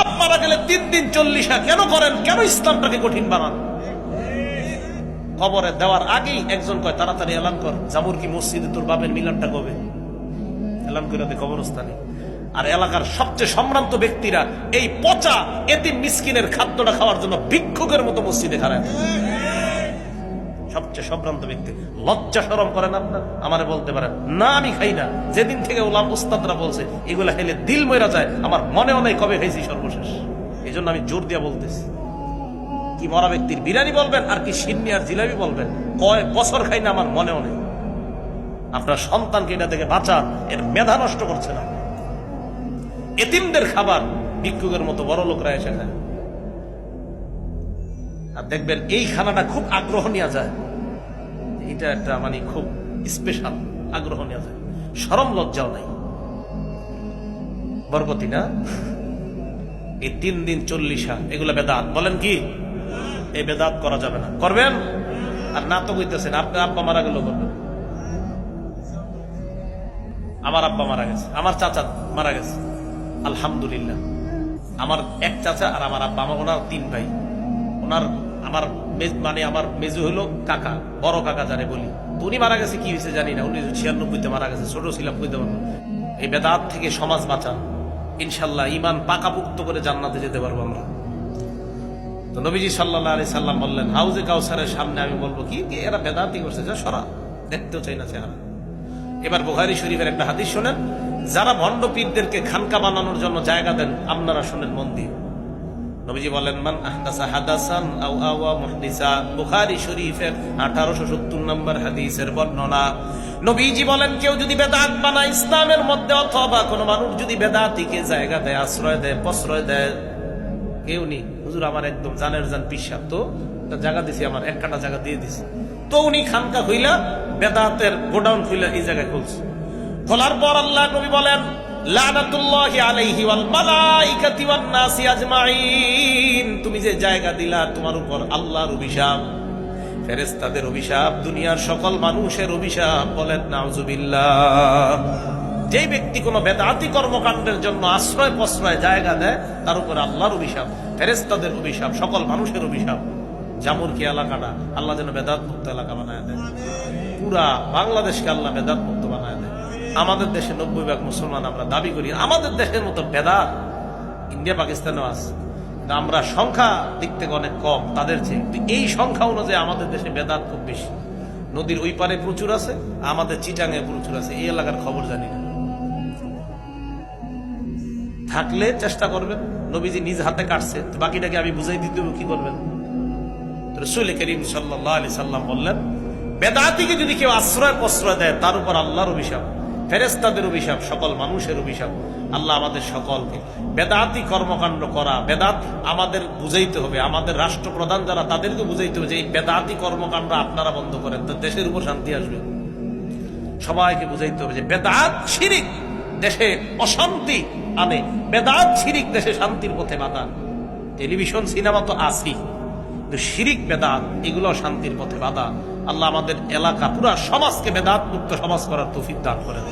বাপ মারা গেলে 3 দিন 40 কেন করেন? কেন ইসলামটাকে কঠিন বানান? কবরে দেওয়ার আগেই একজন কয় তাড়াতাড়ি এলান কর, জামুর কি মসজিদে তোর বাপের মিলনটা কবে? এলান করে দে কবরস্থানে। আর এলাকার সবচেয়ে সম্ভ্রান্ত ব্যক্তিরা এই পচা এতিম মিসকিনের খাদ্যটা খাওয়ার জন্য ভিক্ষুকের মতো মসজিদে খাড়ায়। সবচেয়ে সম্ভ্রান্ত ব্যক্তি। লজ্জা শরম করেন আপনার? আমারে বলতে পারেন না আমি খাই না। যেদিন থেকে ওলাম উস্তাদরা বলছে এগুলা খেলে দিল মইরা যায়, আমার মনেও নেই কবে খাইছি সর্বশেষ। এই জন্য আমি জোর দিয়া বলতেছি, কি মরা ব্যক্তির বিরিয়ানি বলবেন আর কি সিন্নি আর জিলাপি বলবেন, কয় বছর খাই না আমার মনেও নেই। আপনার সন্তানকে এটা থেকে বাঁচান, এর মেধা নষ্ট করছে না। এতিমদের খাবার ভিক্ষুকের মতো বড় লোকরা এসে খায়। আর দেখবেন এই খানাটা খুব আগ্রহ নেওয়া যায়, এটা একটা মানে খুব স্পেশাল, আগ্রহ নেওয়া যায়, শরম লজ্জাও নাই, বরকতি না। এই 3 দিন 40 এগুলো বেদাত। বলেন কি এই বেদাত করা যাবে না? করবেন? আর না তো বুঝতেছেন, আপনার আব্বা মারা গেল করবেন। আমার আব্বা মারা গেছে, আমার চাচা মারা গেছে, আলহামদুলিল্লাহ। আমার এক চাচা আর আমার আব্বা, আমার ওনার 3 ভাই। ওনার আমার মানে আমার মেজু হলো কাকা, বড় কাকা যারে বলি। তো উনি মারা গেছে, কি হয়েছে জানি না, 1996 মারা গেছে, ছোট ছিলাম বুঝতে পারবো। এই বেদাত থেকে সমাজ বাঁচান, ইনশাল্লাহ ইমান পাকাপুক্ত করে জান্নাতে যেতে পারবো আমরা। তো নবীজি সাল্লাল্লাহু আলাইহি সাল্লাম বললেন, হাউজে কাউসারের সামনে আমি বলবো কি এরা বেদাতি করছে, যা সরা, দেখতেও চাই না চেহারা। এবার বুখারী শরীফের একটা হাদিস শোনেন, যারা ভণ্ড পীরদেরকে খানকা বানানোর জন্য জায়গা দেন, আপনারা শুনেন মন দিয়ে। নবীজি বলেন, মান আহদাসা হাদাসান আও আওয়া মুহদিসা। বুখারী শরীফের 1870 নম্বর হাদিসের বর্ণনা। নবীজি বলেন, কেউ যদি বেদাত বানায় ইসলামের মধ্যে, অথবা কোনো মানুষ যদি বেদাতিকে জায়গা দেয়, আশ্রয় দেয়, প্রশ্রয় দেয়, কেউ নি হুজুর আমার একদম জানের জান পিসাব, তো জায়গা দিছি, আমার 1 কাঠা জায়গা দিয়ে দিছি, তো উনি খানকা খুইলা বেদাতের গোডাউন খুইলা এই জায়গায় খুলছে। খোলার পর আল্লাহ নবী বলেন, লানাতুল্লাহি আলাইহি ওয়াল মালাইকাতি ওয়ান নাসি আজমাইন। তুমি যে জায়গা দিলা, তোমার উপর আল্লাহর অভিশাপ, ফেরেশতাদের অভিশাপ, দুনিয়ার সকল মানুষের অভিশাপ। বলেন নাউজুবিল্লাহ। যে ব্যক্তি কোনো বেদাতি কর্মকাণ্ডের জন্য আশ্রয় প্রশ্রয় জায়গা দেয়, তার উপর আল্লাহর অভিশাপ, ফেরেশতাদের অভিশাপ, সকল মানুষের অভিশাপ। জামুরকি এলাকাটা আল্লাহ যেন বেদাত মুক্ত এলাকা বানায় দেয়, পুরা বাংলাদেশকে আল্লাহ বেদাত মুক্ত বানায় দেয়। আমাদের দেশে 90% মুসলমান, আমরা দাবি করি আমাদের দেশের মতো বেদাত ইন্ডিয়া পাকিস্তানেও আছে, আমরা সংখ্যা দিক থেকে অনেক কম তাদের চেয়ে। এই সংখ্যা অনুযায়ী আমাদের দেশে বেদাত খুব বেশি। নদীর ওই পারে প্রচুর আছে, আমাদের চিটাঙে প্রচুর আছে, এই এলাকার খবর জানি না। থাকলে চেষ্টা করবেন, নবীজি নিজ হাতে কাটছে, বাকিটাকে আমি বুঝাই দিতে কি করবেন? রাসূল করিম সাল্লাল্লাহু আলাইহি সাল্লাম বললেন, বেদাতিকে যদি কেউ আশ্রয় প্রশ্রয় দেয়, তার উপর আল্লাহর অভিশাপ, ফেরেশতাদের অভিশাপ, সকল মানুষের অভিশাপ। আল্লাহ আমাদের সকলকে বেদাতি কর্মকাণ্ড করা, বেদাত আমাদের বুঝাইতে হবে, আমাদের রাষ্ট্রপ্রধান যারা, তাদেরকে বুঝাইতে হবে যে এই বেদাতি কর্মকাণ্ড আপনারা বন্ধ করেন, তো দেশের উপর শান্তি আসবে। সবাইকে বুঝাইতে হবে যে বেদাত শিরিক দেশে অশান্তি আনে, বেদাত শিরিক দেশে শান্তির পথে বাধা। টেলিভিশন সিনেমা তো আসি, শিরিক বেদাত এগুলো শান্তির পথে বাধা। আল্লাহ আমাদের এলাকা পুরা সমাজকে বেদাত মুক্ত সমাজ করার তৌফিক দান করেন।